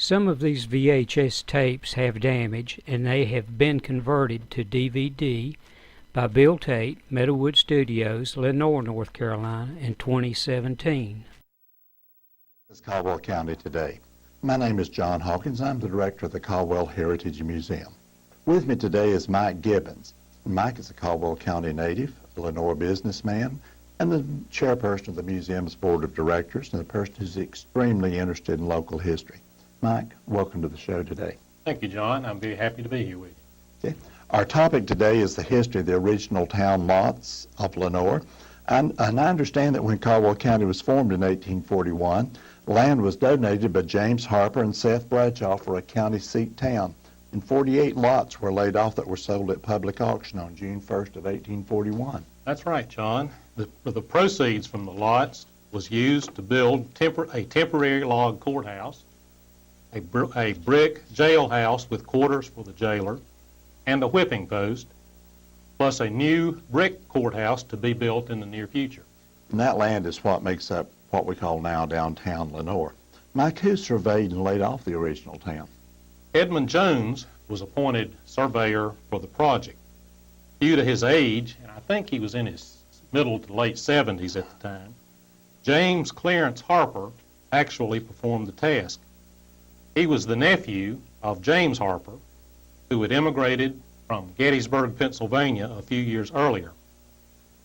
Some of these VHS tapes have damage, and they have been converted to DVD by Bill Tate, Meadowwood Studios, Lenoir, North Carolina, in 2017. This is Caldwell County today. My name is John Hawkins. I'm the director of the Caldwell Heritage Museum. With me today is Mike Gibbons. Mike is a Caldwell County native, a Lenoir businessman, and the chairperson of the museum's board of directors, and a person who's extremely interested in local history. Mike, welcome to the show today. Thank you, John. I'm very happy to be here with you. Okay. Our topic today is the history of the original town lots of Lenoir. And I understand that when Caldwell County was formed in 1841, land was donated by James Harper and Seth Bradshaw for a county seat town. And 48 lots were laid off that were sold at public auction on June 1st of 1841. That's right, John. The proceeds from the lots was used to build a temporary log courthouse, a brick jailhouse with quarters for the jailer, and a whipping post, plus a new brick courthouse to be built in the near future. And that land is what makes up what we call now downtown Lenoir. Mike, who surveyed and laid off the original town? Edmond Jones was appointed surveyor for the project. Due to his age, and I think he was in his middle to late 70s at the time, James Clarence Harper actually performed the task. He was the nephew of James Harper, who had immigrated from Gettysburg, Pennsylvania a few years earlier.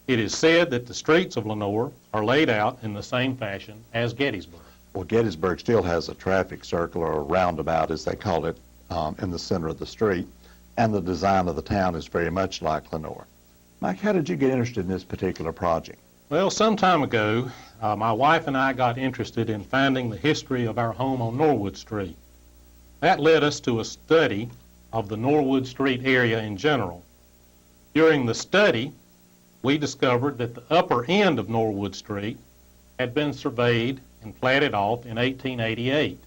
It is said that the streets of Lenoir are laid out in the same fashion as Gettysburg. Well, Gettysburg still has a traffic circle, or a roundabout as they call it, in the center of the street, and the design of the town is very much like Lenoir. Mike, how did you get interested in this particular project? Well, some time ago, my wife and I got interested in finding the history of our home on Norwood Street. That led us to a study of the Norwood Street area in general. During the study, we discovered that the upper end of Norwood Street had been surveyed and platted off in 1888,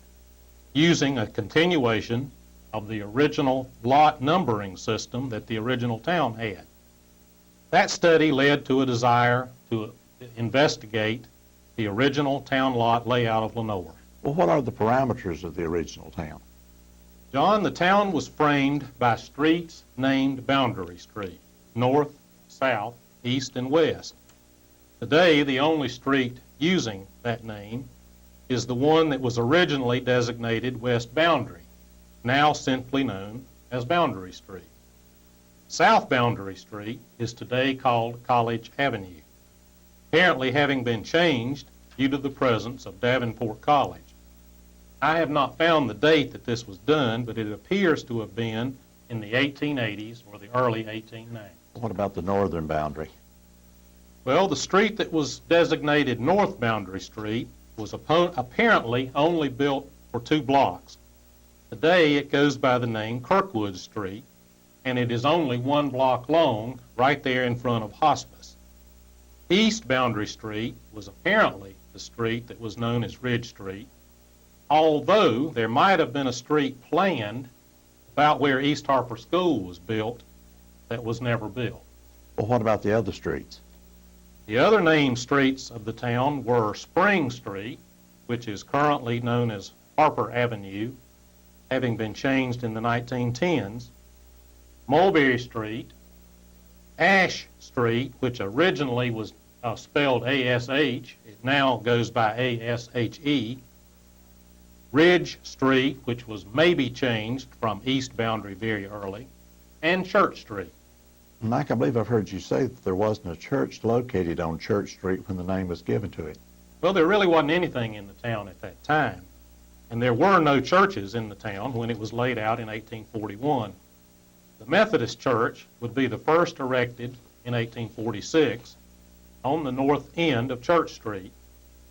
using a continuation of the original lot numbering system that the original town had. That study led to a desire to investigate the original town lot layout of Lenoir. Well, what are the parameters of the original town? John, the town was framed by streets named Boundary Street, north, south, east, and west. Today, the only street using that name is the one that was originally designated West Boundary, now simply known as Boundary Street. South Boundary Street is today called College Avenue, apparently having been changed due to the presence of Davenport College. I have not found the date that this was done, but it appears to have been in the 1880s or the early 1890s. What about the northern boundary? Well, the street that was designated North Boundary Street was apparently only built for 2 blocks. Today it goes by the name Kirkwood Street, and it is only 1 block long, right there in front of Hospice. East Boundary Street was apparently the street that was known as Ridge Street, although there might have been a street planned about where East Harper School was built that was never built. Well, what about the other streets? The other named streets of the town were Spring Street, which is currently known as Harper Avenue, having been changed in the 1910s, Mulberry Street, Ash Street, which originally was spelled A-S-H, it now goes by A-S-H-E, Ridge Street, which was maybe changed from East Boundary very early, and Church Street. Mike, I believe I've heard you say that there wasn't a church located on Church Street when the name was given to it. Well, there really wasn't anything in the town at that time, and there were no churches in the town when it was laid out in 1841. The Methodist Church would be the first erected in 1846 on the north end of Church Street,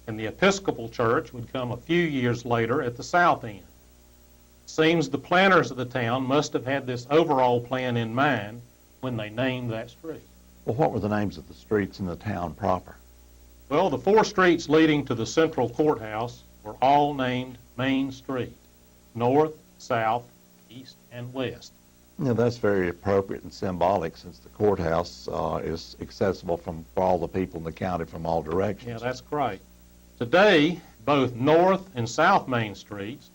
and the Episcopal Church would come a few years later at the south end. It seems the planners of the town must have had this overall plan in mind when they named that street. Well, what were the names of the streets in the town proper? Well, the 4 streets leading to the central courthouse were all named Main Street, north, south, east, and west. Yeah, that's very appropriate and symbolic, since the courthouse is accessible for all the people in the county from all directions. Yeah, that's great. Today, both North and South Main Streets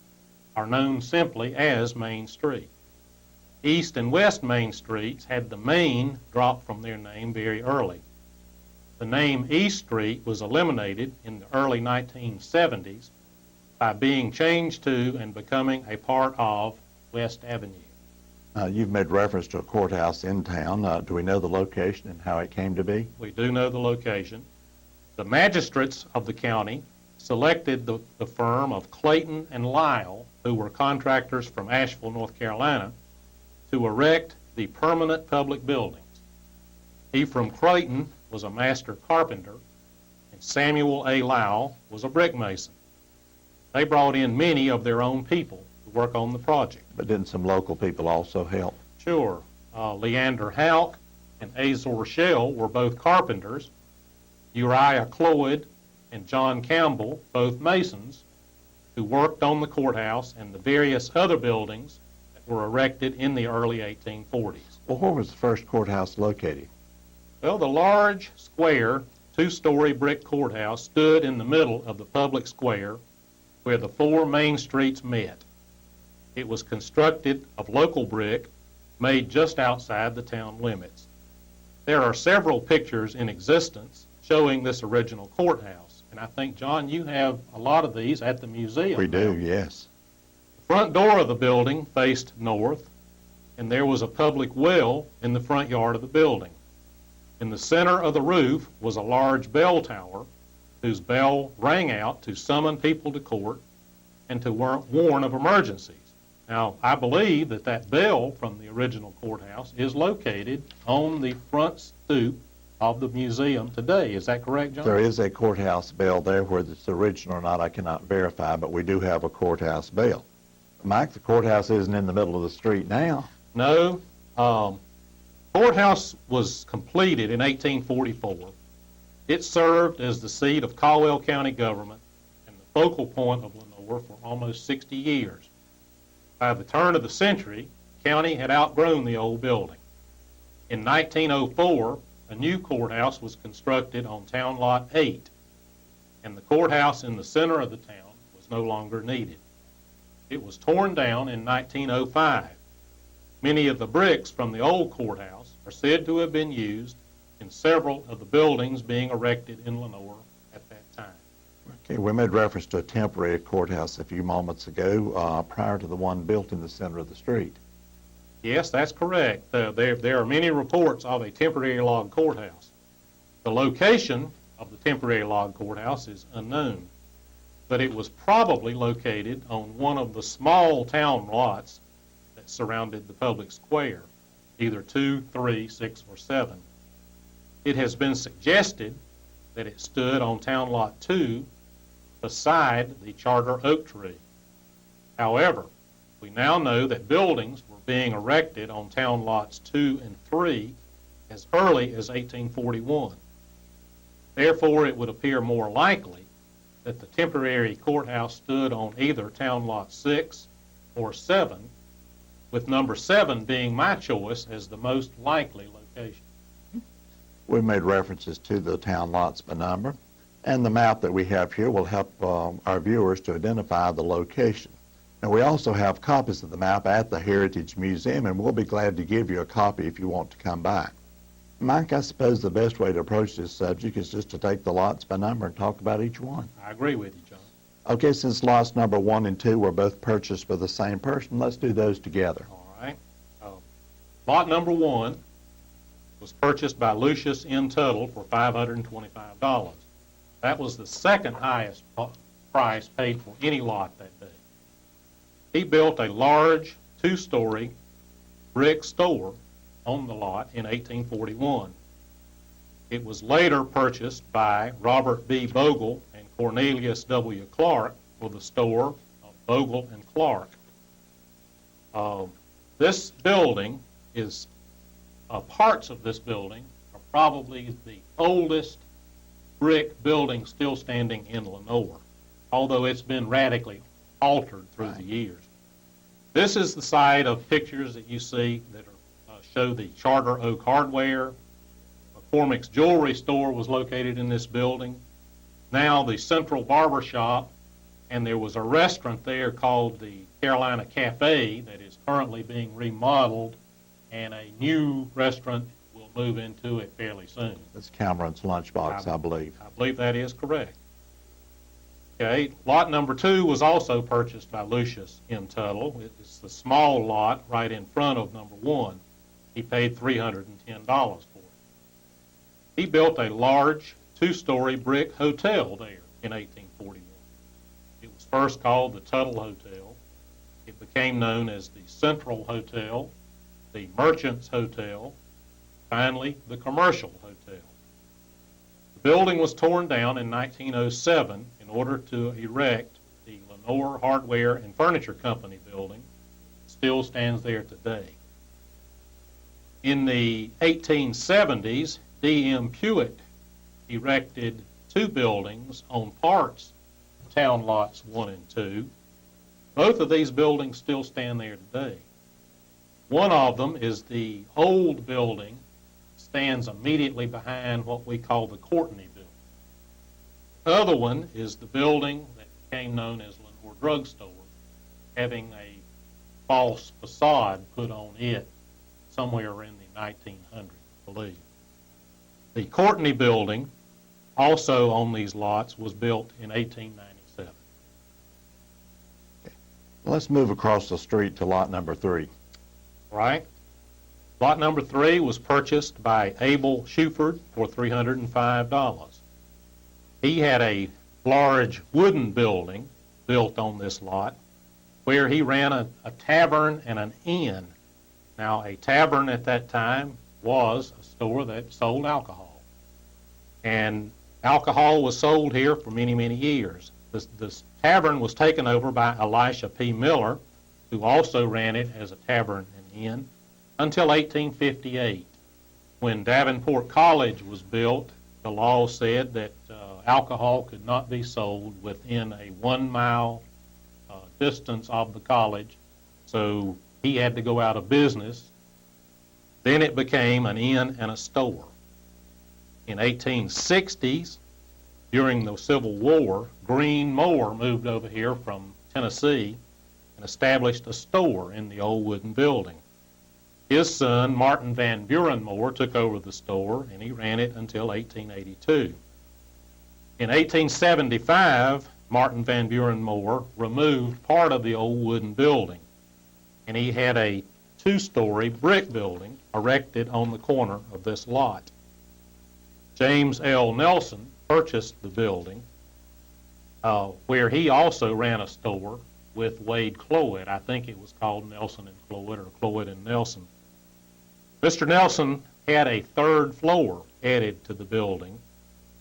are known simply as Main Street. East and West Main Streets had the main drop from their name very early. The name East Street was eliminated in the early 1970s by being changed to and becoming a part of West Avenue. You've made reference to a courthouse in town. Do we know the location and how it came to be? We do know the location. The magistrates of the county selected the firm of Clayton and Lyle, who were contractors from Asheville, North Carolina, to erect the permanent public buildings. Ephraim Clayton was a master carpenter, and Samuel A. Lyle was a brick mason. They brought in many of their own people to work on the project. But didn't some local people also help? Sure. Leander Houck and Azor Shell were both carpenters. Uriah Cloyd and John Campbell, both masons, who worked on the courthouse and the various other buildings that were erected in the early 1840s. Well, where was the first courthouse located? Well, the large, square, two-story brick courthouse stood in the middle of the public square where the four main streets met. It was constructed of local brick made just outside the town limits. There are several pictures in existence showing this original courthouse, and I think, John, you have a lot of these at the museum. We do, yes. The front door of the building faced north, and there was a public well in the front yard of the building. In the center of the roof was a large bell tower whose bell rang out to summon people to court and to warn of emergencies. Now, I believe that that bell from the original courthouse is located on the front stoop of the museum today. Is that correct, John? There is a courthouse bell there. Whether it's original or not, I cannot verify, but we do have a courthouse bell. Mike, the courthouse isn't in the middle of the street now. No. Courthouse was completed in 1844. It served as the seat of Caldwell County government and the focal point of Lenoir for almost 60 years. By the turn of the century, the county had outgrown the old building. In 1904, a new courthouse was constructed on Town Lot 8, and the courthouse in the center of the town was no longer needed. It was torn down in 1905. Many of the bricks from the old courthouse are said to have been used in several of the buildings being erected in Lenoir at that time. Okay, we made reference to a temporary courthouse a few moments ago, prior to the one built in the center of the street. Yes, that's correct. There are many reports of a temporary log courthouse. The location of the temporary log courthouse is unknown, but it was probably located on one of the small town lots that surrounded the public square, either 2, 3, 6, or 7. It has been suggested that it stood on Town Lot 2 beside the charter oak tree. However, we now know that buildings were being erected on Town Lots 2 and 3 as early as 1841. Therefore, it would appear more likely that the temporary courthouse stood on either Town Lot 6 or 7, with number 7 being my choice as the most likely location. We made references to the town lots by number, and the map that we have here will help our viewers to identify the location. And we also have copies of the map at the Heritage Museum, and we'll be glad to give you a copy if you want to come by. Mike, I suppose the best way to approach this subject is just to take the lots by number and talk about each one. I agree with you, John. Okay, since lots number 1 and 2 were both purchased by the same person, let's do those together. All right. Lot number 1 was purchased by Lucius N. Tuttle for $525. That was the second highest price paid for any lot that day. He built a large 2-story brick store on the lot in 1841. It was later purchased by Robert B. Bogle and Cornelius W. Clark for the store of Bogle and Clark. This building is, parts of this building are probably the oldest brick building still standing in Lenoir, although it's been radically altered through the years. This is the side of pictures that you see that show the Charter Oak Hardware. McCormick's Jewelry Store was located in this building. Now the Central Barbershop and there was a restaurant there called the Carolina Cafe that is currently being remodeled, and a new restaurant will move into it fairly soon. That's Cameron's Lunchbox, I believe. I believe that is correct. Okay, lot number 2 was also purchased by Lucius M. Tuttle. It's the small lot right in front of number 1. He paid $310 for it. He built a large 2-story brick hotel there in 1841. It was first called the Tuttle Hotel. It became known as the Central Hotel, the Merchants Hotel, finally the Commercial Hotel. The building was torn down in 1907 in order to erect the Lenoir Hardware and Furniture Company building. It still stands there today. In the 1870s, D.M. Pewitt erected 2 buildings on parts of town lots 1 and 2. Both of these buildings still stand there today. One of them is the old building, stands immediately behind what we call the Courtney building. The other one is the building that became known as Lenoir Drugstore, having a false facade put on it somewhere in the 1900s, I believe. The Courtney building, also on these lots, was built in 1897. Let's move across the street to lot number 3. Right? Lot number 3 was purchased by Abel Shuford for $305. He had a large wooden building built on this lot where he ran a tavern and an inn. Now, a tavern at that time was a store that sold alcohol. And alcohol was sold here for many, many years. This tavern was taken over by Elisha P. Miller, who also ran it as a tavern and inn, until 1858. When Davenport College was built, the law said that alcohol could not be sold within a 1-mile distance of the college, so he had to go out of business. Then it became an inn and a store. In 1860s, during the Civil War, Green Moore moved over here from Tennessee and established a store in the old wooden building. His son, Martin Van Buren Moore, took over the store, and he ran it until 1882. In 1875, Martin Van Buren Moore removed part of the old wooden building, and he had a 2-story brick building erected on the corner of this lot. James L. Nelson purchased the building, where he also ran a store with Wade Cloyd. I think it was called Nelson and Cloyd, or Cloyd and Nelson. Mr. Nelson had a 3rd floor added to the building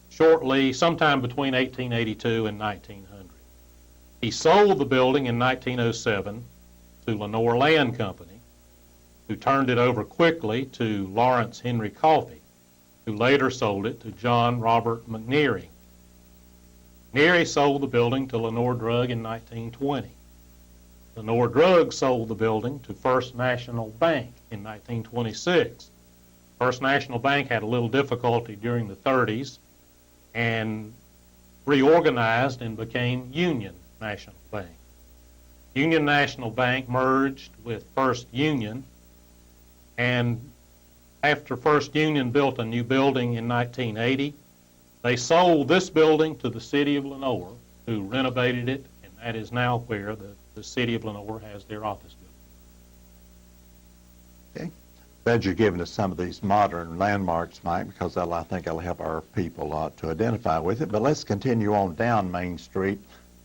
shortly, sometime between 1882 and 1900. He sold the building in 1907 to Lenoir Land Company, who turned it over quickly to Lawrence Henry Coffey, who later sold it to John Robert McNeary. McNeary sold the building to Lenoir Drug in 1920. Lenoir Drug sold the building to First National Bank in 1926. First National Bank had a little difficulty during the 30s and reorganized and became Union National Bank. Union National Bank merged with First Union, and after First Union built a new building in 1980, they sold this building to the city of Lenoir, who renovated it, and that is now where the city of Lenoir has their office building. Okay. Glad you're giving us some of these modern landmarks, Mike, because I think that'll help our people to identify with it. But let's continue on down Main Street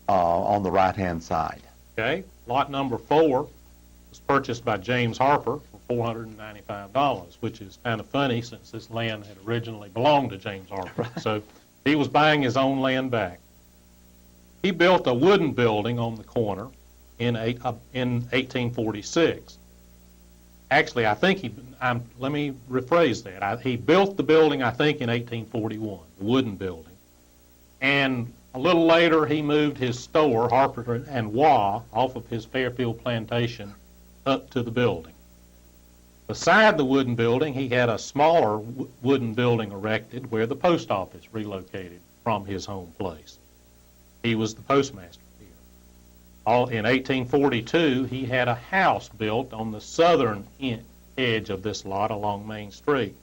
on the right-hand side. Okay, lot number 4 was purchased by James Harper for $495, which is kind of funny since this land had originally belonged to James Harper. Right. So he was buying his own land back. He built a wooden building on the corner in 1846. Actually, I think let me rephrase that. He built the building, I think, in 1841, the wooden building. And a little later, he moved his store, Harper and Waugh, off of his Fairfield plantation up to the building. Beside the wooden building, he had a smaller wooden building erected where the post office relocated from his home place. He was the postmaster here. In 1842, he had a house built on the southern edge of this lot along Main Street.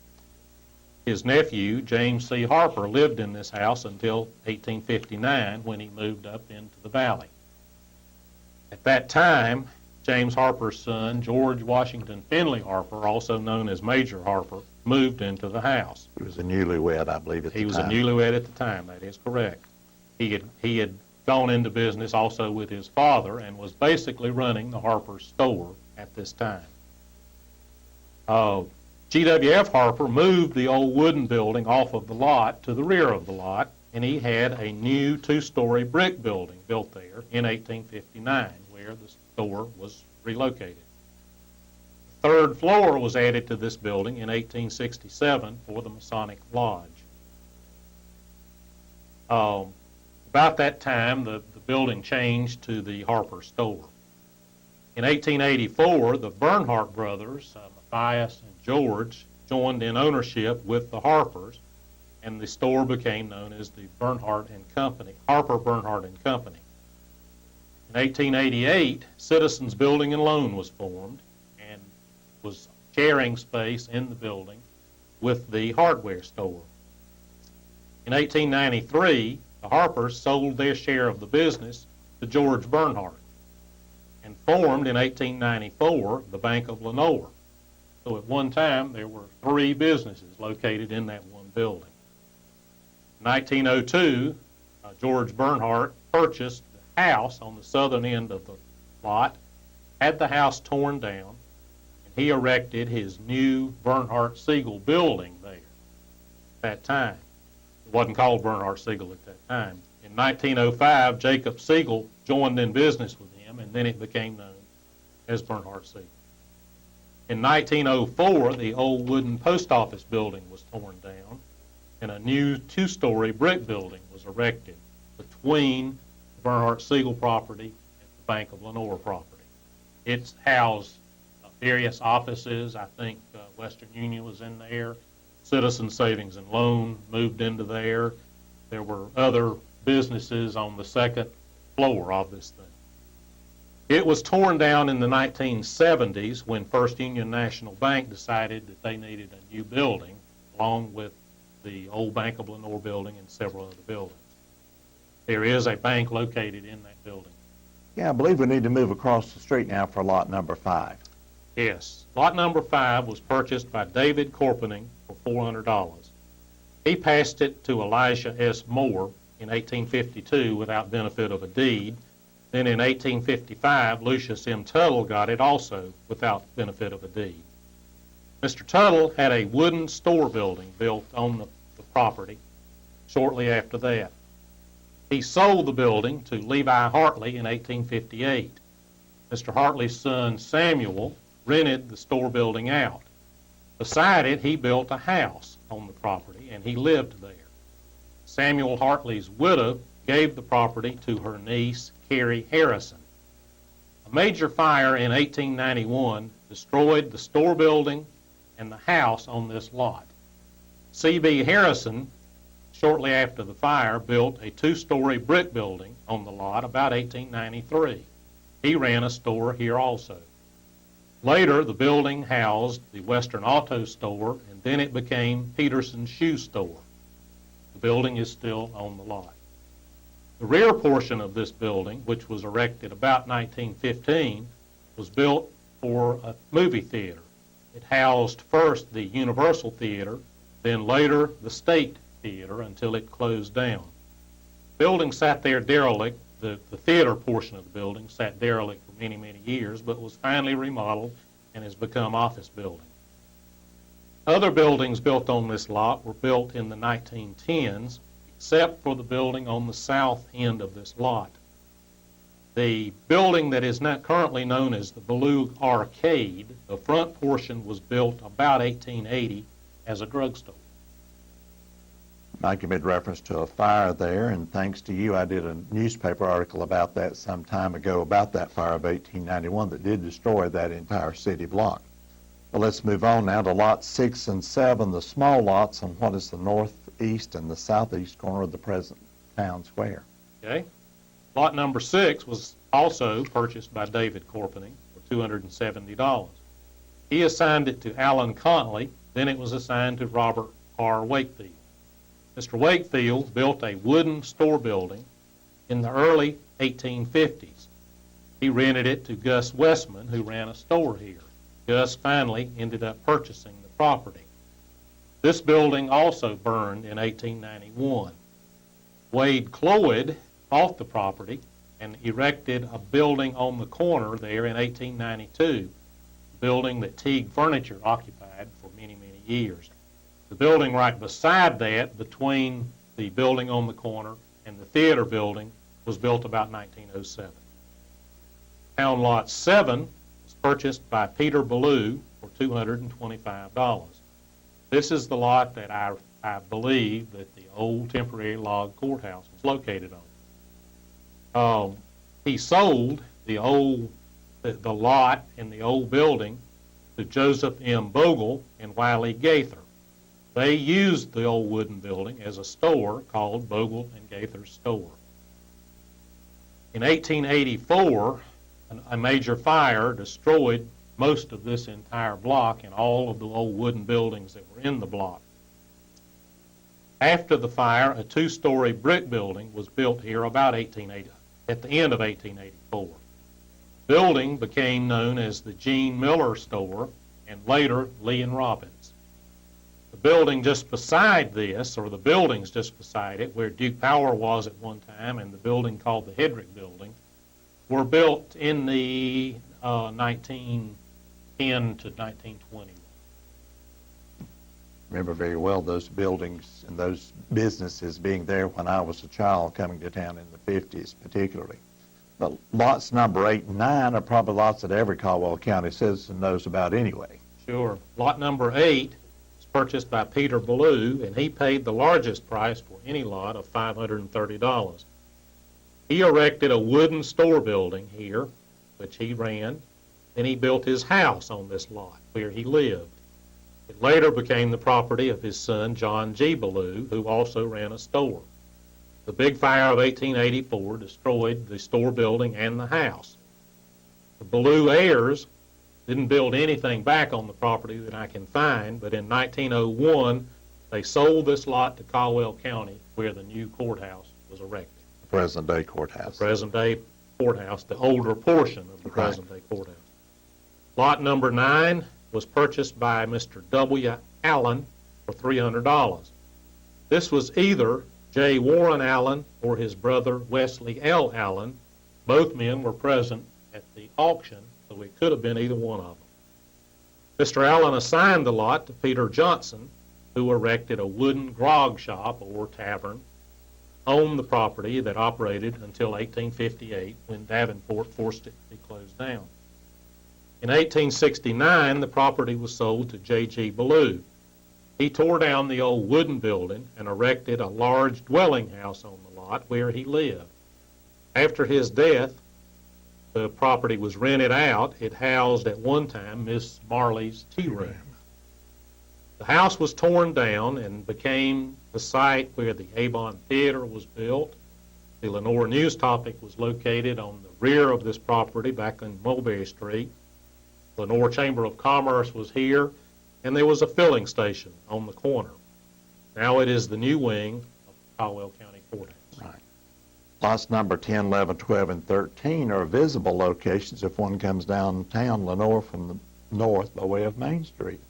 His nephew, James C. Harper, lived in this house until 1859 when he moved up into the valley. At that time, James Harper's son, George Washington Finley Harper, also known as Major Harper, moved into the house. He was a newlywed, I believe, at the time. He was a newlywed at the time, that is correct. He had gone into business also with his father and was basically running the Harper store at this time. G.W.F. Harper moved the old wooden building off of the lot to the rear of the lot, and he had a new two-story brick building built there in 1859, where the store was relocated. The third floor was added to this building in 1867 for the Masonic Lodge. About that time, the building changed to the Harper store. In 1884, the Bernhardt brothers, Matthias and George, joined in ownership with the Harpers, and the store became known as the Bernhardt and Company, Harper, Bernhardt and Company. In 1888, Citizens Building and Loan was formed and was sharing space in the building with the hardware store. In 1893, the Harpers sold their share of the business to George Bernhardt and formed in 1894 the Bank of Lenoir. So at one time, there were 3 businesses located in that one building. In 1902, George Bernhardt purchased the house on the southern end of the lot, had the house torn down, and he erected his new Bernhardt Siegel building there at that time. It wasn't called Bernhardt Siegel at that time. In 1905, Jacob Siegel joined in business with him, and then it became known as Bernhardt Siegel. In 1904, the old wooden post office building was torn down, and a new 2-story brick building was erected between the Bernhardt Siegel property and the Bank of Lenoir property. It's housed various offices. I think Western Union was in there. Citizens Savings and Loan moved into there. There were other businesses on the second floor of this thing. It was torn down in the 1970s when First Union National Bank decided that they needed a new building, along with the old Bank of Lenoir building and several other buildings. There is a bank located in that building. Yeah, I believe we need to move across the street now for lot number 5. Yes. Lot number 5 was purchased by David Corpening for $400. He passed it to Elijah S. Moore in 1852 without benefit of a deed. Then in 1855, Lucius M. Tuttle got it also without benefit of a deed. Mr. Tuttle had a wooden store building built on the property shortly after that. He sold the building to Levi Hartley in 1858. Mr. Hartley's son Samuel rented the store building out. Beside it, he built a house on the property, and he lived there. Samuel Hartley's widow gave the property to her niece, Carrie Harrison. A major fire in 1891 destroyed the store building and the house on this lot. C.B. Harrison, shortly after the fire, built a 2-story brick building on the lot about 1893. He ran a store here also. Later, the building housed the Western Auto Store, and then it became Peterson's Shoe Store. The building is still on the lot. The rear portion of this building, which was erected about 1915, was built for a movie theater. It housed first the Universal Theater, then later the State Theater until it closed down. The building sat there derelict. The theater portion of the building sat derelict for many, many years, but was finally remodeled and has become office building. Other buildings built on this lot were built in the 1910s, except for the building on the south end of this lot. The building that is not currently known as the Blue Arcade, the front portion was built about 1880 as a drugstore. Mike, you made reference to a fire there, and thanks to you, I did a newspaper article about that some time ago, about that fire of 1891 that did destroy that entire city block. Well, let's move on now to lots 6 and 7, the small lots on what is the northeast and the southeast corner of the present town square. Okay. Lot number 6 was also purchased by David Corpening for $270. He assigned it to Alan Contley, then it was assigned to Robert R. Wakefield. Mr. Wakefield built a wooden store building in the early 1850s. He rented it to Gus Westman, who ran a store here. Gus finally ended up purchasing the property. This building also burned in 1891. Wade Cloyd bought the property and erected a building on the corner there in 1892, a building that Teague Furniture occupied for many, many years. The building right beside that, between the building on the corner and the theater building, was built about 1907. Town Lot 7 was purchased by Peter Ballou for $225. This is the lot that I believe that the old temporary log courthouse was located on. He sold the lot in the old building to Joseph M. Bogle and Wiley Gaither. They used the old wooden building as a store called Bogle and Gaither's Store. In 1884, a major fire destroyed most of this entire block and all of the old wooden buildings that were in the block. After the fire, a two-story brick building was built here about at the end of 1884. The building became known as the Gene Miller Store and later Lee and Robbins. The building just beside this, or the buildings just beside it, where Duke Power was at one time, and the building called the Hedrick Building, were built in the 1910 to 1920. Remember very well those buildings and those businesses being there when I was a child coming to town in the 50s particularly. But lots number 8 and 9 are probably lots that every Caldwell County citizen knows about anyway. Sure. Lot number 8 was purchased by Peter Ballou, and he paid the largest price for any lot of $530. He erected a wooden store building here, which he ran. Then he built his house on this lot where he lived. It later became the property of his son, John G. Ballou, who also ran a store. The big fire of 1884 destroyed the store building and the house. The Ballou heirs didn't build anything back on the property that I can find, but in 1901, they sold this lot to Caldwell County where the new courthouse was erected. The present-day courthouse. The present-day courthouse, the older portion of the present-day courthouse. Lot number 9 was purchased by Mr. W. Allen for $300. This was either J. Warren Allen or his brother Wesley L. Allen. Both men were present at the auction, so it could have been either one of them. Mr. Allen assigned the lot to Peter Johnson, who erected a wooden grog shop or tavern on the property that operated until 1858 when Davenport forced it to be closed down. In 1869, the property was sold to J.G. Ballou. He tore down the old wooden building and erected a large dwelling house on the lot where he lived. After his death, the property was rented out. It housed at one time Miss Marley's tea room. The house was torn down and became the site where the Avon Theater was built. The Lenoir News Topic was located on the rear of this property back on Mulberry Street. Lenoir Chamber of Commerce was here, and there was a filling station on the corner. Now it is the new wing of Caldwell County Courthouse. Right. Lots number 10, 11, 12, and 13 are visible locations if one comes downtown Lenoir from the north by way of Main Street.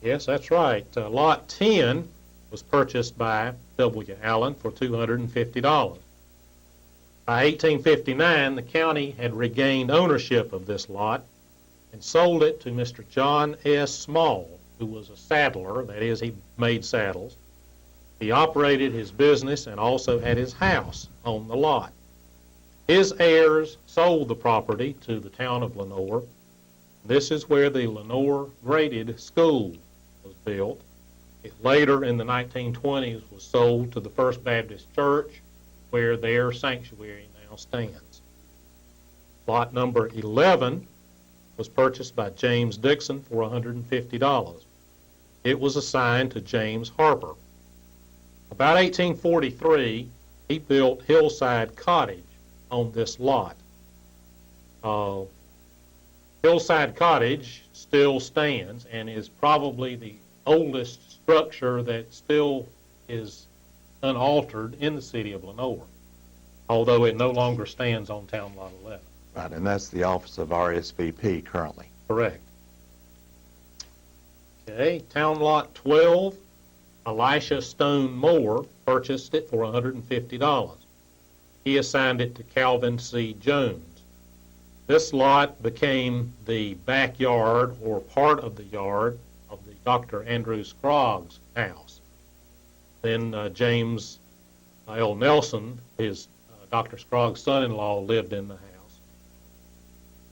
Yes, that's right. Lot 10 was purchased by W. Allen for $250. By 1859, the county had regained ownership of this lot and sold it to Mr. John S. Small, who was a saddler. That is, he made saddles. He operated his business and also had his house on the lot. His heirs sold the property to the town of Lenoir. This is where the Lenoir Graded School was built. It later, in the 1920s, was sold to the First Baptist Church, where their sanctuary now stands. Lot number 11 was purchased by James Dixon for $150. It was assigned to James Harper. About 1843, he built Hillside Cottage on this lot. Uh, Hillside Cottage still stands and is probably the oldest structure that still is unaltered in the city of Lenoir, although it no longer stands on Town Lot 11. Right, and that's the office of RSVP currently. Correct. Okay, Town Lot 12, Elisha Stone Moore purchased it for $150. He assigned it to Calvin C. Jones. This lot became the backyard or part of the yard of the Dr. Andrew Scroggs house. Then James L. Nelson, his Dr. Scroggs' son-in-law, lived in the house.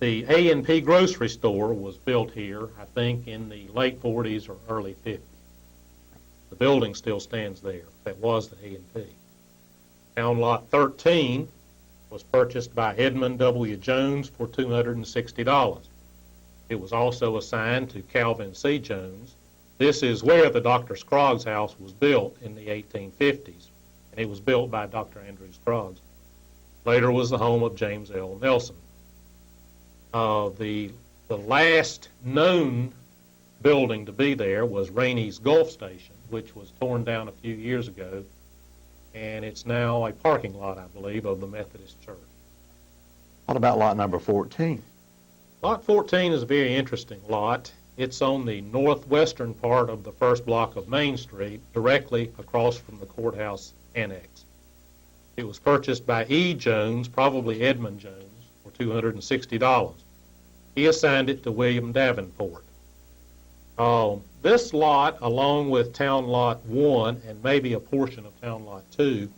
The A&P grocery store was built here, I think, in the late 40s or early 50s. The building still stands there. That was the A&P. Town Lot 13 was purchased by Edmond W. Jones for $260. It was also assigned to Calvin C. Jones. This is where the Dr. Scroggs house was built in the 1850s, and it was built by Dr. Andrew Scroggs. Later was the home of James L. Nelson. The last known building to be there was Rainey's Gulf Station, which was torn down a few years ago, and it's now a parking lot, I believe, of the Methodist Church. What about lot number 14? Lot 14 is a very interesting lot. It's on the northwestern part of the first block of Main Street, directly across from the courthouse annex. It was purchased by E. Jones, probably Edmond Jones, for $260. He assigned it to William Davenport. This lot, along with Town Lot 1 and maybe a portion of Town Lot 2,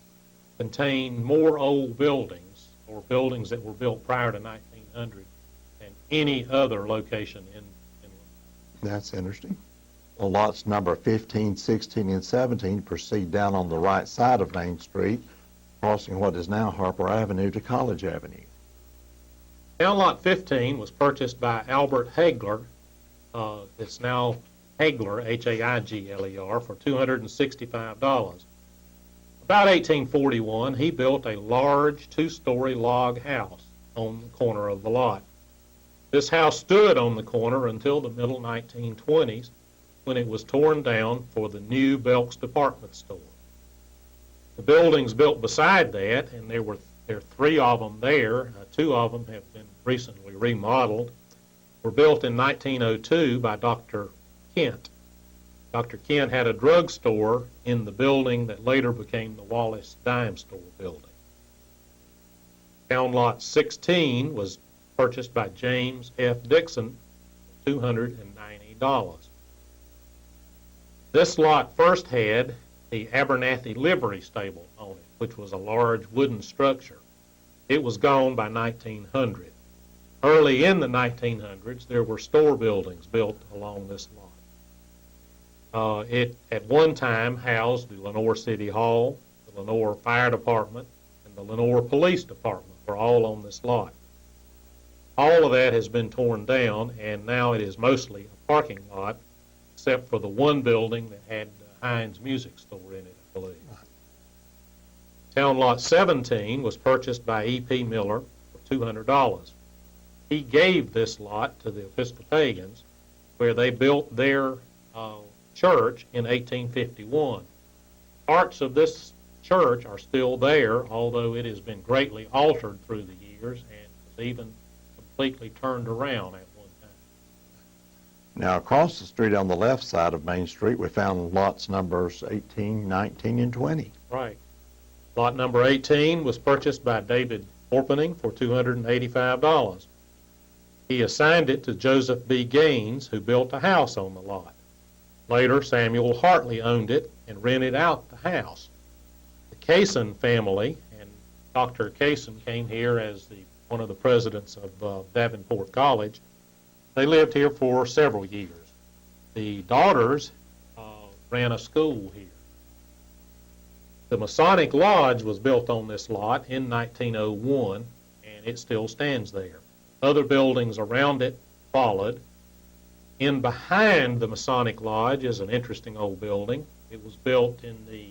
contain more old buildings or buildings that were built prior to 1900 than any other location in That's interesting. Well, lots number 15, 16, and 17 proceed down on the right side of Main Street, crossing what is now Harper Avenue to College Avenue. Town Lot 15 was purchased by Albert Hagler. It's now Hagler, H-A-I-G-L-E-R, for $265. About 1841, he built a large two-story log house on the corner of the lot. This house stood on the corner until the middle 1920s, when it was torn down for the new Belk's department store. The buildings built beside that, and there are three of them there. Two of them have been recently remodeled, were built in 1902 by Dr. Kent. Dr. Kent had a drugstore in the building that later became the Wallace Dime Store building. Town Lot 16 was purchased by James F. Dixon for $290. This lot first had the Abernathy Livery Stable on it, which was a large wooden structure. It was gone by 1900. Early in the 1900s, there were store buildings built along this lot. It at one time housed the Lenoir City Hall, the Lenoir Fire Department, and the Lenoir Police Department were all on this lot. All of that has been torn down, and now it is mostly a parking lot, except for the one building that had Heinz Music Store in it, I believe. Town Lot 17 was purchased by E.P. Miller for $200. He gave this lot to the Episcopalians, where they built their church in 1851. Parts of this church are still there, although it has been greatly altered through the years and was even completely turned around at one time. Now, across the street on the left side of Main Street, we found lots numbers 18, 19, and 20. Right. Lot number 18 was purchased by David Orpening for $285. He assigned it to Joseph B. Gaines, who built a house on the lot. Later, Samuel Hartley owned it and rented out the house. The Kaysen family, and Dr. Kaysen came here as one of the presidents of Davenport College. They lived here for several years. The daughters ran a school here. The Masonic Lodge was built on this lot in 1901, and it still stands there. Other buildings around it followed. In behind the Masonic Lodge is an interesting old building. It was built in the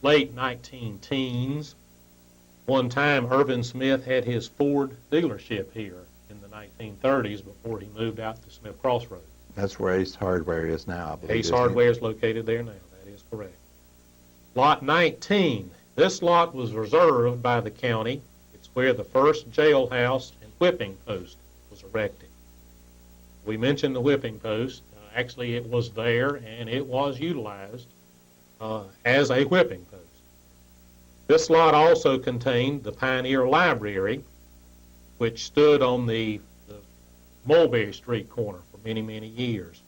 late 19-teens. One time, Irvin Smith had his Ford dealership here, in the 1930s before he moved out to Smith Crossroads. That's where Ace Hardware is now, I believe. Ace Hardware is located there now. That is correct. Lot 19. This lot was reserved by the county. It's where the first jailhouse and whipping post was erected. We mentioned the whipping post. Actually, it was there, and it was utilized as a whipping post. This lot also contained the Pioneer Library, which stood on the Mulberry Street corner for many, many years.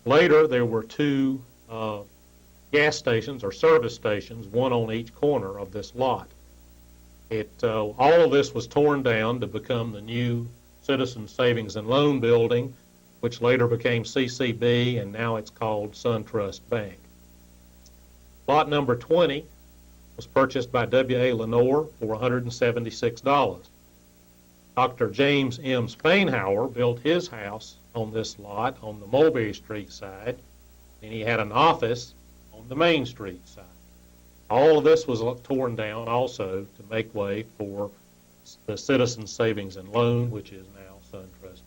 Later, there were two gas stations or service stations, one on each corner of this lot. All of this was torn down to become the new Citizens Savings and Loan Building, which later became CCB, and now it's called SunTrust Bank. Lot number 20 was purchased by W.A. Lenoir for $176. Dr. James M. Spainhauer built his house on this lot on the Mulberry Street side, and he had an office on the Main Street side. All of this was torn down also to make way for the Citizens Savings and Loan, which is now SunTrust.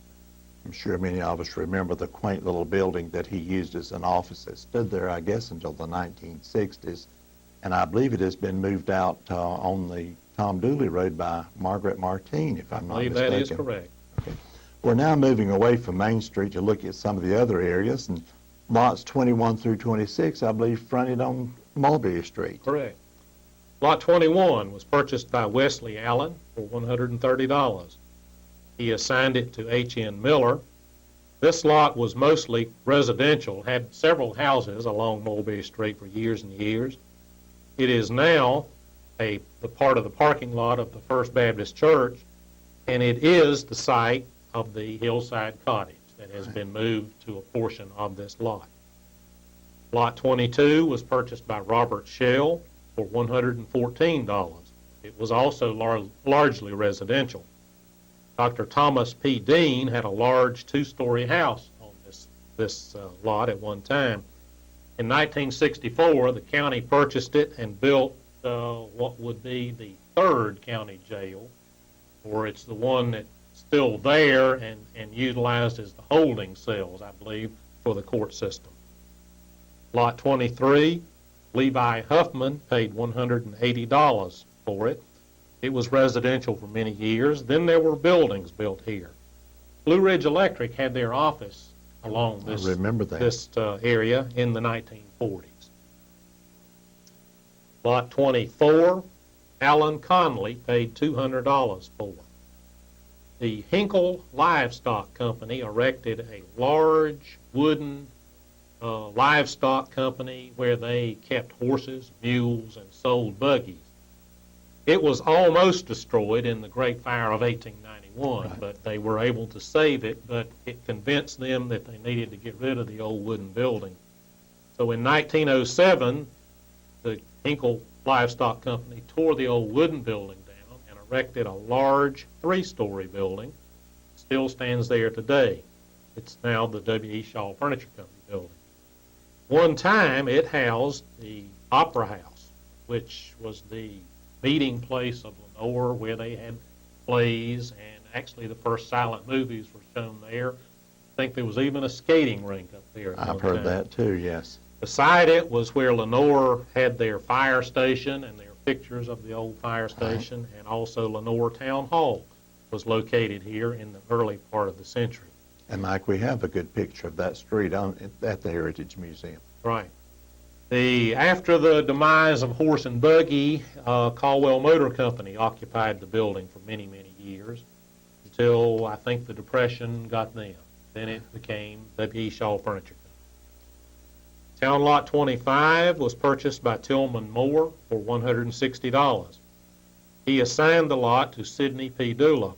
I'm sure many of us remember the quaint little building that he used as an office that stood there, I guess, until the 1960s. And I believe it has been moved out on the Tom Dooley Road by Margaret Martine, if I'm not mistaken. I believe that is correct. Okay. We're now moving away from Main Street to look at some of the other areas, and lots 21 through 26, I believe, fronted on Mulberry Street. Correct. Lot 21 was purchased by Wesley Allen for $130. He assigned it to H.N. Miller. This lot was mostly residential, had several houses along Mulberry Street for years and years. It is now the part of the parking lot of the First Baptist Church, and it is the site of the Hillside Cottage that has been moved to a portion of this lot. Lot 22 was purchased by Robert Shell for $114. It was also largely residential. Dr. Thomas P. Dean had a large two-story house on this lot at one time. In 1964, the county purchased it and built what would be the third county jail, or it's the one that's still there and utilized as the holding cells, I believe, for the court system. Lot 23, Levi Huffman paid $180 for it. It was residential for many years. Then there were buildings built here. Blue Ridge Electric had their office along this area in the 1940s. Lot 24, Alan Conley paid $200 for. The Hinkle Livestock Company erected a large wooden livestock company where they kept horses, mules, and sold buggies. It was almost destroyed in the Great Fire of 1891, right, but they were able to save it, but it convinced them that they needed to get rid of the old wooden building. So in 1907, the Hinkle Livestock Company tore the old wooden building down and erected a large three-story building. It still stands there today. It's now the W.E. Shaw Furniture Company building. One time it housed the Opera House, which was the meeting place of Lenoir, where they had plays, and actually the first silent movies were shown there. I think there was even a skating rink up there. I've heard that too, yes. Beside it was where Lenoir had their fire station, and there are pictures of the old fire station, right, and also Lenoir Town Hall was located here in the early part of the century. And Mike, we have a good picture of that street at the Heritage Museum. Right. After the demise of Horse and Buggy, Caldwell Motor Company occupied the building for many, many years until I think the Depression got them. Then it became W.E. Shaw Furniture Company. Town Lot 25 was purchased by Tillman Moore for $160. He assigned the lot to Sidney P. Dula.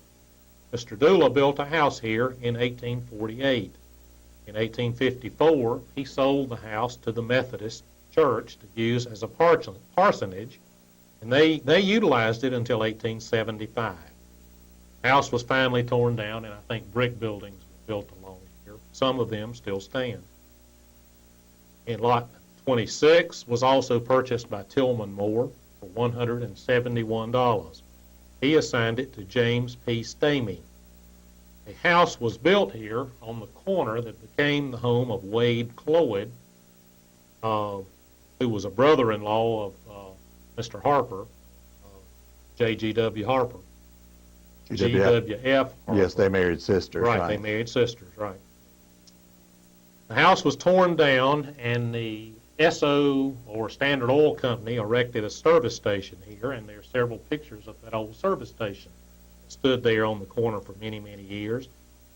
Mr. Dula built a house here in 1848. In 1854, he sold the house to the Methodist Church to use as a parsonage, and they utilized it until 1875. The house was finally torn down, and I think brick buildings were built along here. Some of them still stand. And Lot 26 was also purchased by Tillman Moore for $171. He assigned it to James P. Stamey. A house was built here on the corner that became the home of Wade Cloyd, who was a brother-in-law of Mr. Harper, J.G.W. Harper. G.W.F. Harper. Yes, they married sisters. Right, they married sisters, right. The house was torn down, and the SO, or Standard Oil Company, erected a service station here, and there are several pictures of that old service station. It stood there on the corner for many, many years.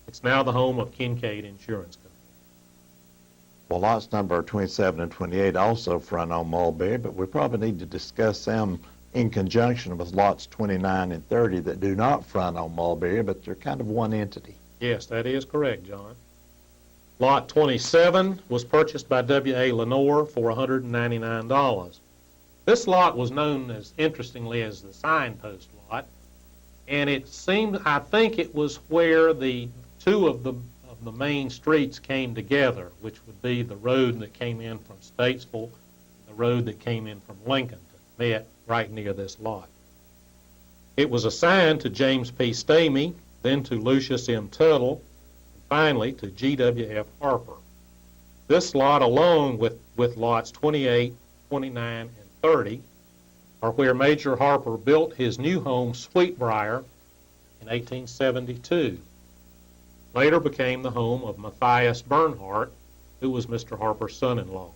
It's now the home of Kincaid Insurance Company. Well, lots number 27 and 28 also front on Mulberry, but we probably need to discuss them in conjunction with lots 29 and 30 that do not front on Mulberry, but they're kind of one entity. Yes, that is correct, John. Lot 27 was purchased by W.A. Lenoir for $199. This lot was known as, interestingly, as the signpost lot, and it seemed, I think it was where the two of the main streets came together, which would be the road that came in from Statesville, the road that came in from Lincoln, met right near this lot. It was assigned to James P. Stamey, then to Lucius M. Tuttle, and finally to G.W.F. Harper. This lot, along with lots 28, 29, and 30, are where Major Harper built his new home, Sweetbriar, in 1872. Later became the home of Matthias Bernhardt, who was Mr. Harper's son-in-law.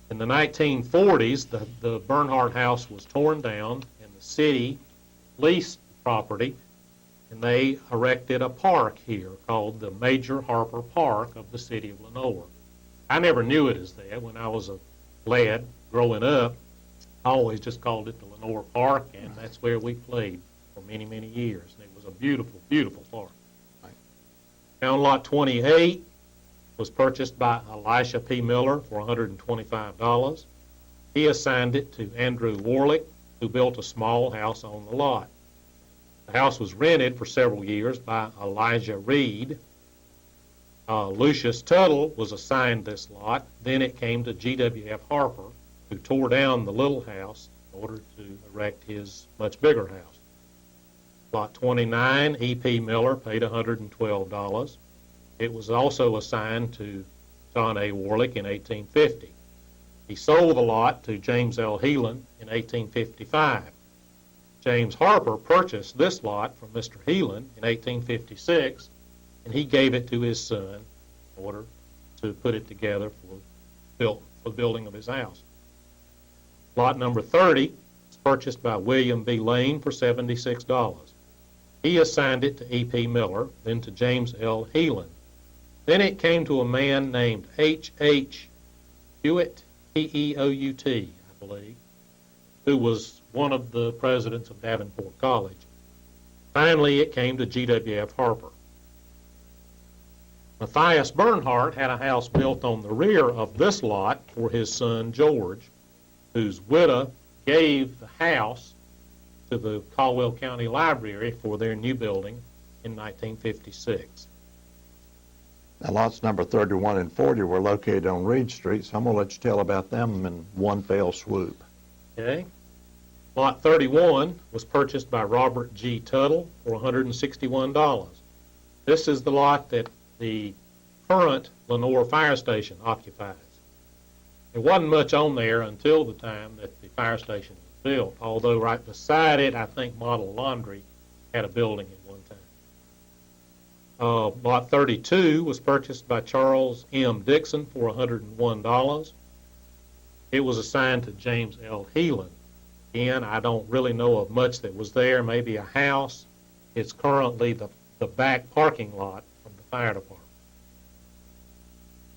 In the 1940s, the Bernhardt house was torn down, and the city leased the property, and they erected a park here called the Major Harper Park of the city of Lenoir. I never knew it as that. When I was a lad growing up, I always just called it the Lenoir Park, and that's where we played for many, many years. And it was a beautiful, beautiful park. Town Lot 28 was purchased by Elisha P. Miller for $125. He assigned it to Andrew Warlick, who built a small house on the lot. The house was rented for several years by Elijah Reed. Lucius Tuttle was assigned this lot. Then it came to G.W.F. Harper, who tore down the little house in order to erect his much bigger house. Lot 29, E.P. Miller paid $112. It was also assigned to John A. Warlick in 1850. He sold the lot to James L. Heelan in 1855. James Harper purchased this lot from Mr. Heelan in 1856, and he gave it to his son in order to put it together for the building of his house. Lot number 30 was purchased by William B. Lane for $76. He assigned it to E.P. Miller, then to James L. Heelan. Then it came to a man named H.H. Hewitt, P-E-O-U-T, I believe, who was one of the presidents of Davenport College. Finally, it came to G.W.F. Harper. Matthias Bernhardt had a house built on the rear of this lot for his son George, whose widow gave the house to the Caldwell County Library for their new building in 1956. Now, lots number 31 and 40 were located on Reed Street, so I'm going to let you tell about them in one fell swoop. Okay. Lot 31 was purchased by Robert G. Tuttle for $161. This is the lot that the current Lenoir Fire Station occupies. There wasn't much on there until the time that the fire station was built, although right beside it, I think Model Laundry had a building at one time. Lot 32 was purchased by Charles M. Dixon for $101. It was assigned to James L. Heelan. Again, I don't really know of much that was there, maybe a house. It's currently the back parking lot from the fire department.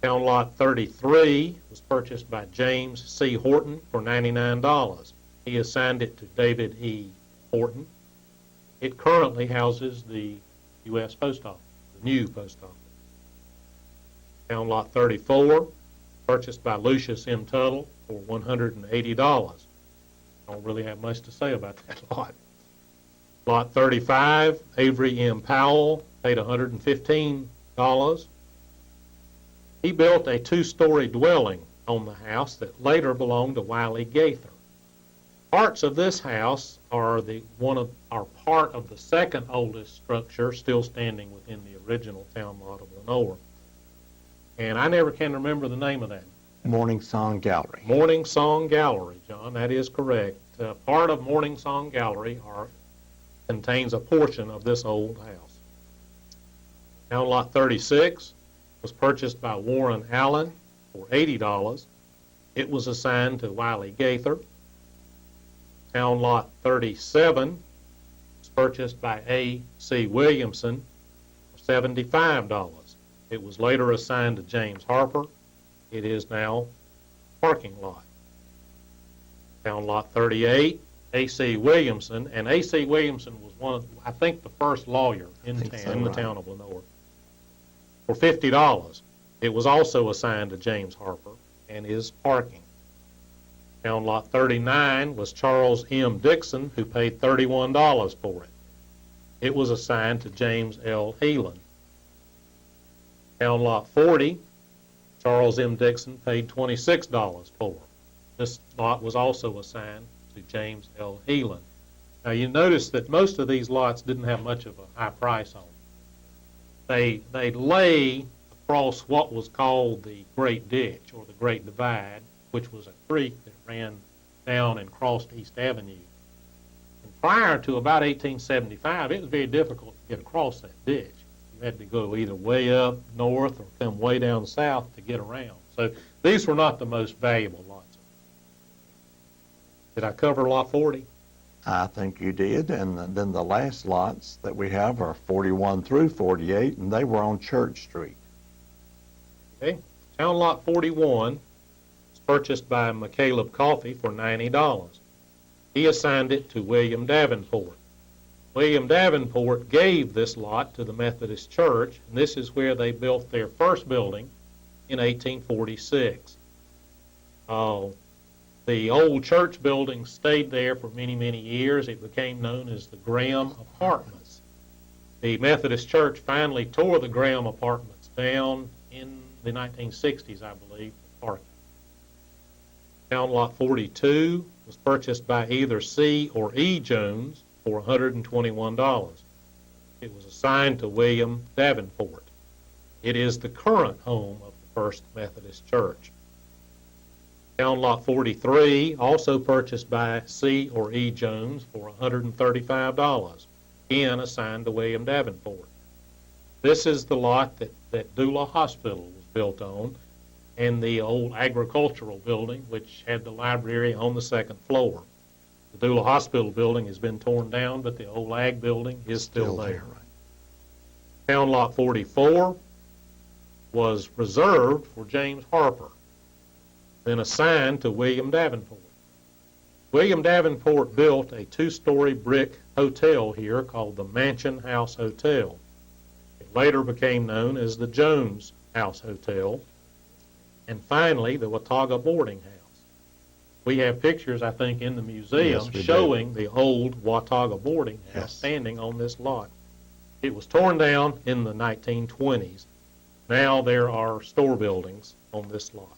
Town Lot 33 was purchased by James C. Horton for $99. He assigned it to David E. Horton. It currently houses the U.S. Post Office, the new post office. Town Lot 34, purchased by Lucius M. Tuttle for $180. I don't really have much to say about that lot. Lot 35, Avery M. Powell paid $115. He built a two-story dwelling on the house that later belonged to Wiley Gaither. Parts of this house are part of the second oldest structure still standing within the original town lot of Lenoir. And I never can remember the name of that. Morning Song Gallery. Morning Song Gallery, John, that is correct. Part of Morning Song Gallery contains a portion of this old house. Town Lot 36 was purchased by Warren Allen for $80. It was assigned to Wiley Gaither. Town Lot 37 was purchased by A.C. Williamson for $75. It was later assigned to James Harper. It is now a parking lot. Town Lot 38, A.C. Williamson, and A.C. Williamson was I think, the first lawyer in the town of Lenoir. For $50, it was also assigned to James Harper and is parking. Town Lot 39 was Charles M. Dixon, who paid $31 for it. It was assigned to James L. Heelan. Town Lot 40, Charles M. Dixon paid $26 for. This lot was also assigned to James L. Heelan. Now you notice that most of these lots didn't have much of a high price on them. They lay across what was called the Great Ditch or the Great Divide, which was a creek that ran down and crossed East Avenue. And prior to about 1875, it was very difficult to get across that ditch. You had to go either way up north or come way down south to get around. So these were not the most valuable lots. Did I cover Lot 40? I think you did, and then the last lots that we have are 41 through 48, and they were on Church Street. Okay. Town Lot 41 was purchased by McCaleb Coffey for $90. He assigned it to William Davenport. William Davenport gave this lot to the Methodist Church, and this is where they built their first building in 1846. The old church building stayed there for many, many years. It became known as the Graham Apartments. The Methodist Church finally tore the Graham Apartments down in the 1960s, I believe, for parking. Town Lot 42 was purchased by either C. or E. Jones for $121. It was assigned to William Davenport. It is the current home of the First Methodist Church. Town Lot 43, also purchased by C. or E. Jones for $135, again assigned to William Davenport. This is the lot that Dula Hospital was built on, and the old agricultural building, which had the library on the second floor. The Dula Hospital building has been torn down, but the old ag building is still there. Right. Town Lot 44 was reserved for James Harper, then assigned to William Davenport. William Davenport built a two-story brick hotel here called the Mansion House Hotel. It later became known as the Jones House Hotel, and finally the Watauga Boarding House. We have pictures, I think, in the museum showing the old Watauga Boarding House standing on this lot. It was torn down in the 1920s. Now there are store buildings on this lot.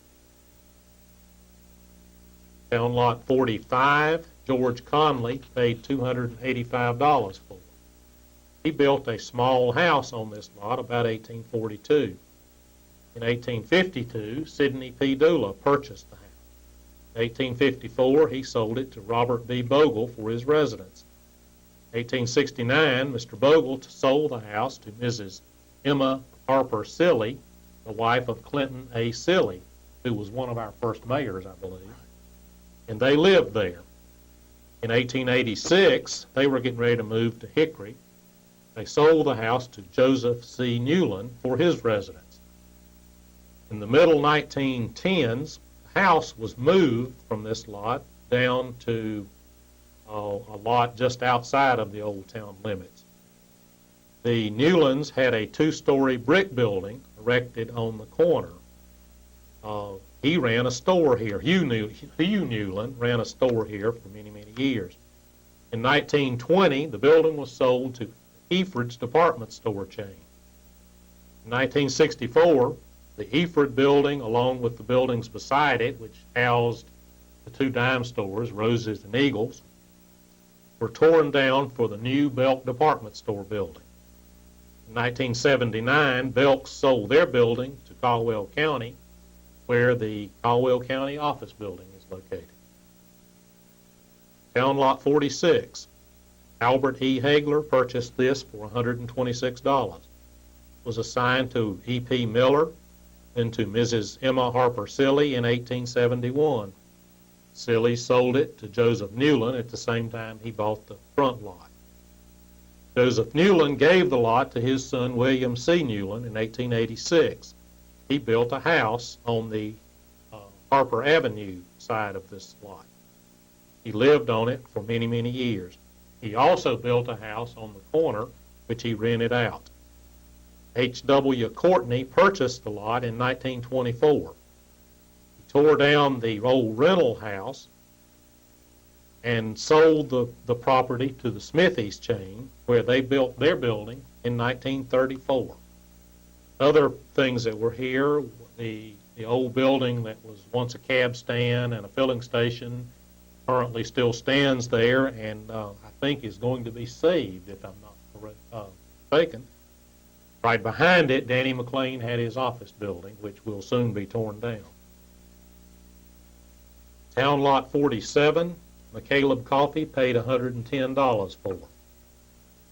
Town Lot 45, George Conley paid $285 for it. He built a small house on this lot about 1842. In 1852, Sidney P. Dula purchased the house. In 1854, he sold it to Robert B. Bogle for his residence. In 1869, Mr. Bogle sold the house to Mrs. Emma Harper Silly, the wife of Clinton A. Silly, who was one of our first mayors, I believe. And they lived there. In 1886, they were getting ready to move to Hickory. They sold the house to Joseph C. Newland for his residence. In the middle 1910s, the house was moved from this lot down to a lot just outside of the old town limits. The Newlands had a two-story brick building erected on the corner. He ran a store here. Hugh Newland ran a store here for many, many years. In 1920, the building was sold to Eford's department store chain. In 1964, the Eford building, along with the buildings beside it, which housed the the two dime stores, Roses and Eagles, were torn down for the new Belk department store building. In 1979, Belk sold their building to Caldwell County, where the Caldwell County office building is located. Town Lot 46. Albert E. Hagler purchased this for $126. It was assigned to E.P. Miller and to Mrs. Emma Harper Silly in 1871. Silly sold it to Joseph Newland at the same time he bought the front lot. Joseph Newland gave the lot to his son William C. Newland in 1886. He built a house on the Harper Avenue side of this lot. He lived on it for many, many years. He also built a house on the corner, which he rented out. H.W. Courtney purchased the lot in 1924. He tore down the old rental house and sold the property to the Smithies chain, where they built their building in 1934. Other things that were here, the old building that was once a cab stand and a filling station currently still stands there, and I think is going to be saved, if I'm not mistaken. Right behind it, Danny McLean had his office building, which will soon be torn down. Town Lot 47, McCaleb Coffee paid $110 for.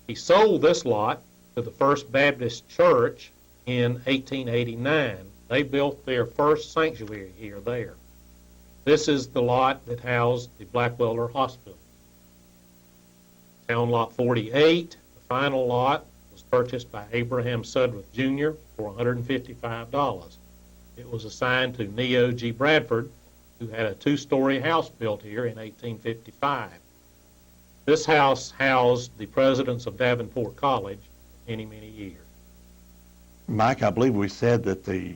He sold this lot to the First Baptist Church in 1889. They built their first sanctuary here there. This is the lot that housed the Blackwelder Hospital. Town Lot 48, the final lot, was purchased by Abraham Sudworth Jr. for $155. It was assigned to Neo G. Bradford, who had a two-story house built here in 1855. This house housed the presidents of Davenport College many, many years. Mike, I believe we said that the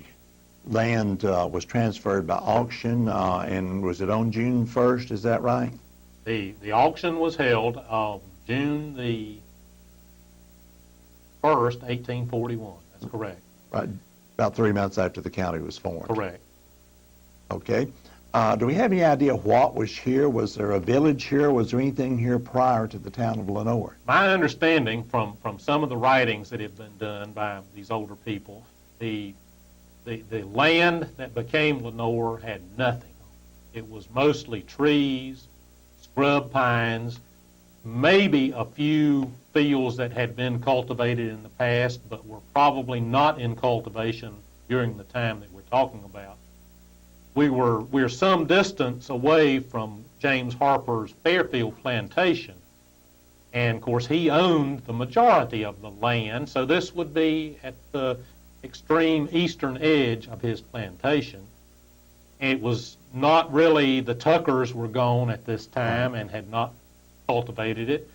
land was transferred by auction, and was it on June 1st? Is that right? The auction was held June the 1st, 1841. That's correct. Right, about 3 months after the county was formed. Correct. Okay. Do we have any idea what was here? Was there a village here? Was there anything here prior to the town of Lenoir? My understanding from some of the writings that have been done by these older people, the land that became Lenoir had nothing. It was mostly trees, scrub pines, maybe a few fields that had been cultivated in the past, but were probably not in cultivation during the time that we're talking about. We're some distance away from James Harper's Fairfield plantation, and of course he owned the majority of the land, so this would be at the extreme eastern edge of his plantation. It was not really, the Tuckers were gone at this time and had not cultivated it,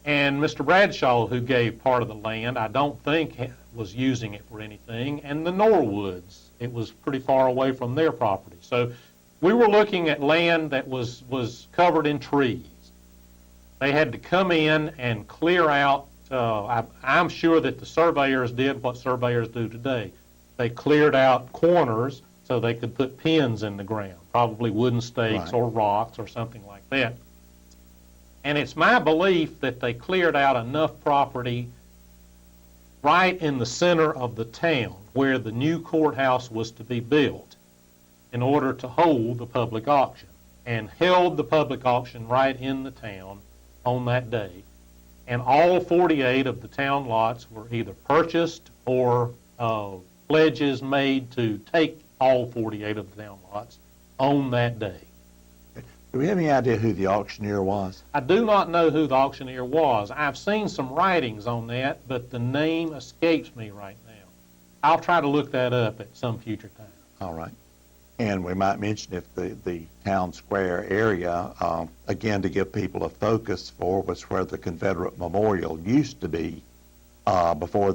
and Mr. Bradshaw, who gave part of the land, I don't think was using it for anything, and the Norwoods. It was pretty far away from their property. So we were looking at land that was covered in trees. They had to come in and clear out, I'm sure that the surveyors did what surveyors do today. They cleared out corners so they could put pins in the ground, probably wooden stakes Right. or rocks or something like that. And it's my belief that they cleared out enough property right in the center of the town where the new courthouse was to be built in order to hold the public auction, and held the public auction right in the town on that day. And all 48 of the town lots were either purchased or pledges made to take all 48 of the town lots on that day. Do we have any idea who the auctioneer was? I do not know who the auctioneer was. I've seen some writings on that, but the name escapes me right now. I'll try to look that up at some future time. All right. And we might mention if the town square area, again, to give people a focus for, was where the Confederate Memorial used to be before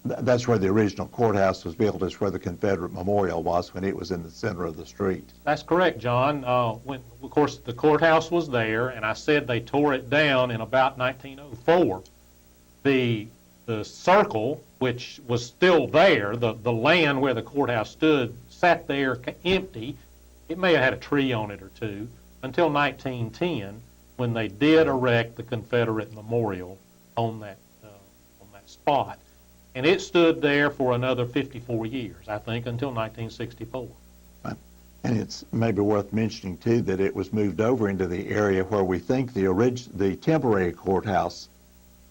that's where the original courthouse was built, is where the Confederate Memorial was when it was in the center of the street. That's correct, John. When, of course, the courthouse was there, and I said they tore it down in about 1904. The circle, which was still there, the land where the courthouse stood, sat there empty, It may have had a tree on it or two until 1910, when they did erect the Confederate memorial on that spot. And it stood there for another 54 years, I think, until 1964. Right. And it's maybe worth mentioning, too, that it was moved over into the area where we think the temporary courthouse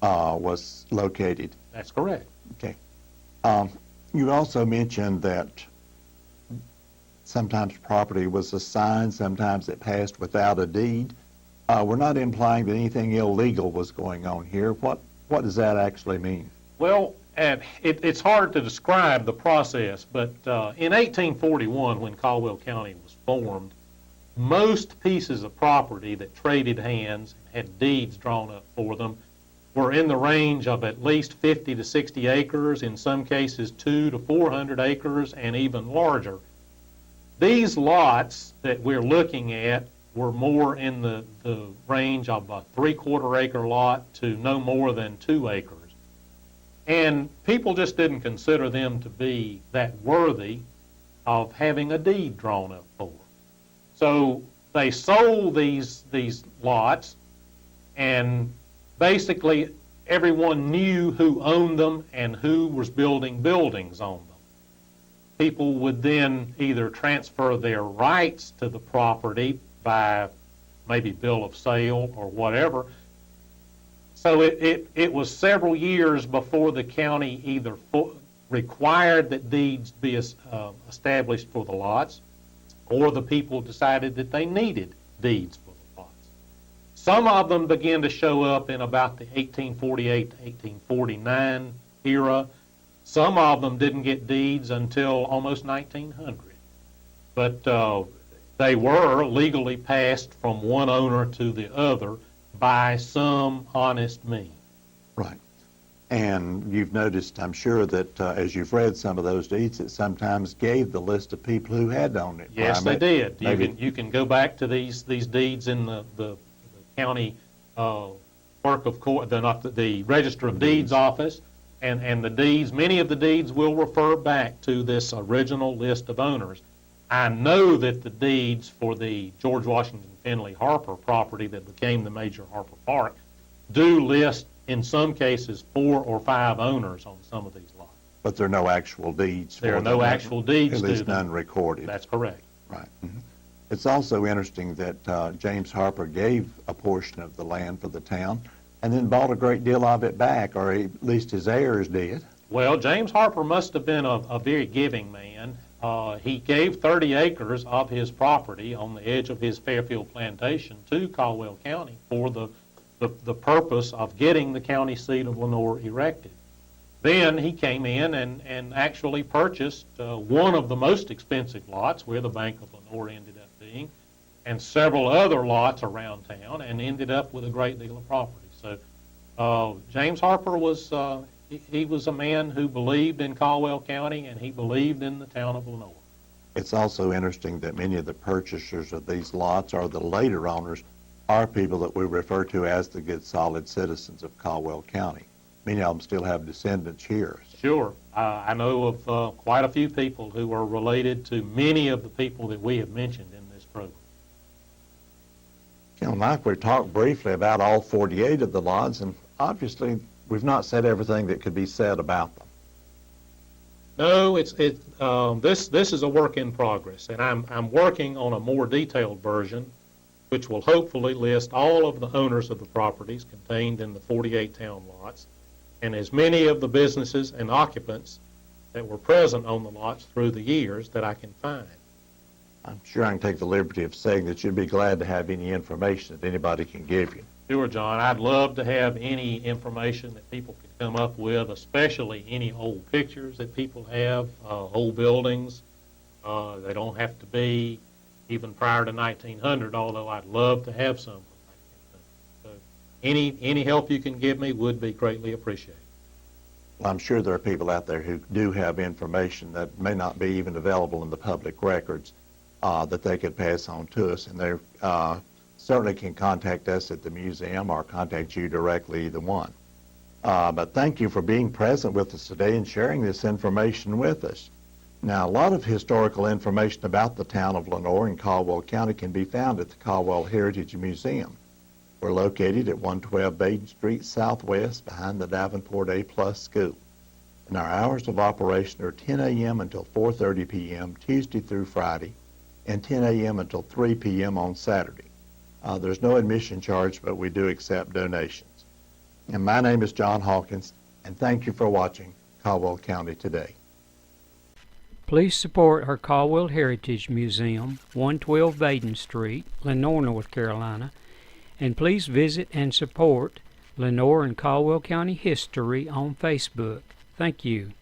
was located. That's correct. Okay. You also mentioned that sometimes property was assigned, sometimes it passed without a deed. We're not implying that anything illegal was going on here. What does that actually mean? Well, it's hard to describe the process, but in 1841, when Caldwell County was formed, most pieces of property that traded hands and had deeds drawn up for them were in the range of at least 50 to 60 acres, in some cases 200 to 400 acres, and even larger. These lots that we're looking at were more in the range of a 3/4 acre lot to no more than 2 acres. And people just didn't consider them to be that worthy of having a deed drawn up for. So they sold these lots, and basically everyone knew who owned them and who was building buildings on them. People would then either transfer their rights to the property by maybe bill of sale or whatever. So it was several years before the county either required that deeds be established for the lots, or the people decided that they needed deeds for the lots. Some of them began to show up in about the 1848 to 1849 era. Some of them didn't get deeds until almost 1900. But they were legally passed from one owner to the other by some honest means. Right. And you've noticed, I'm sure, that as you've read some of those deeds, it sometimes gave the list of people who had owned it. Yes, they did. You can go back to these deeds in the county clerk of court, the Register of Deeds office, and the deeds, many of the deeds will refer back to this original list of owners. I know that the deeds for the George Washington Finley Harper property that became the major Harper Park do list, in some cases, 4 or 5 owners on some of these lots. But there are no actual deeds. There are no actual deeds to them. At least to them. none recorded. That's correct. Right. Mm-hmm. It's also interesting that James Harper gave a portion of the land for the town and then bought a great deal of it back, or at least his heirs did. Well, James Harper must have been a very giving man. He gave 30 acres of his property on the edge of his Fairfield plantation to Caldwell County for the purpose of getting the county seat of Lenoir erected. Then he came in and actually purchased one of the most expensive lots, where the Bank of Lenoir ended up being, and several other lots around town, and ended up with a great deal of property. So James Harper was he was a man who believed in Caldwell County, and he believed in the town of Lenoir. It's also interesting that many of the purchasers of these lots, or the later owners, are people that we refer to as the good, solid citizens of Caldwell County. Many of them still have descendants here. Sure. I know of quite a few people who are related to many of the people that we have mentioned in this program. Mike, we talked briefly about all 48 of the lots, and obviously we've not said everything that could be said about them. No, this is a work in progress, and I'm working on a more detailed version, which will hopefully list all of the owners of the properties contained in the 48 town lots, and as many of the businesses and occupants that were present on the lots through the years that I can find. I'm sure I can take the liberty of saying that you'd be glad to have any information that anybody can give you. Sure, John. I'd love to have any information that people can come up with, especially any old pictures that people have, old buildings. They don't have to be even prior to 1900, although I'd love to have some. So any help you can give me would be greatly appreciated. Well, I'm sure there are people out there who do have information that may not be even available in the public records that they could pass on to us, and they certainly can contact us at the museum or contact you directly, either one. But thank you for being present with us today and sharing this information with us. Now, a lot of historical information about the town of Lenoir in Caldwell County can be found at the Caldwell Heritage Museum. We're located at 112 Baden Street Southwest behind the Davenport A-Plus School. And our hours of operation are 10 a.m. until 4:30 p.m. Tuesday through Friday, and 10 a.m. until 3 p.m. on Saturday. There's no admission charge, but we do accept donations. And my name is John Hawkins, and thank you for watching Caldwell County Today. Please support our Caldwell Heritage Museum, 112 Baden Street, Lenoir, North Carolina, and please visit and support Lenoir and Caldwell County History on Facebook. Thank you.